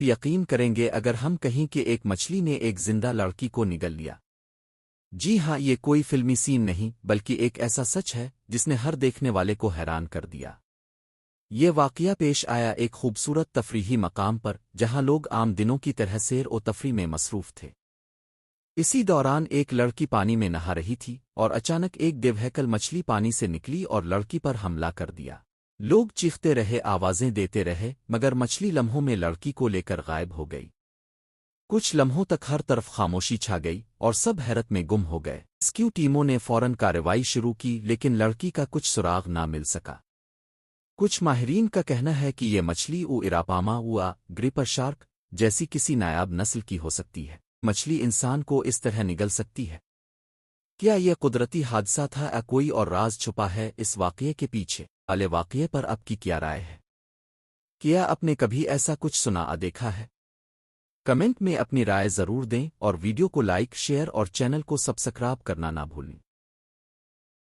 یقین کریں گے اگر ہم کہیں کہ ایک مچھلی نے ایک زندہ لڑکی کو نگل لیا؟ جی ہاں، یہ کوئی فلمی سین نہیں بلکہ ایک ایسا سچ ہے جس نے ہر دیکھنے والے کو حیران کر دیا۔ یہ واقعہ پیش آیا ایک خوبصورت تفریحی مقام پر جہاں لوگ عام دنوں کی طرح سیر و تفریح میں مصروف تھے۔ اسی دوران ایک لڑکی پانی میں نہا رہی تھی اور اچانک ایک دیوہیکل مچھلی پانی سے نکلی اور لڑکی پر حملہ کر دیا۔ لوگ چیختے رہے، آوازیں دیتے رہے، مگر مچھلی لمحوں میں لڑکی کو لے کر غائب ہو گئی۔ کچھ لمحوں تک ہر طرف خاموشی چھا گئی اور سب حیرت میں گم ہو گئے۔ ریسکیو ٹیموں نے فوراً کارروائی شروع کی لیکن لڑکی کا کچھ سراغ نہ مل سکا۔ کچھ ماہرین کا کہنا ہے کہ یہ مچھلی ایراپاما گریپر شارک جیسی کسی نایاب نسل کی ہو سکتی ہے۔ مچھلی انسان کو اس طرح نگل سکتی ہے؟ کیا یہ قدرتی حادثہ تھا یا کوئی اور راز چھپا ہے اس واقعے کے پیچھے؟ والے واقعے پر آپ کی کیا رائے ہے؟ کیا آپ نے کبھی ایسا کچھ سنا دیکھا ہے؟ کمنٹ میں اپنی رائے ضرور دیں اور ویڈیو کو لائک، شیئر اور چینل کو سبسکرائب کرنا نہ بھولیں۔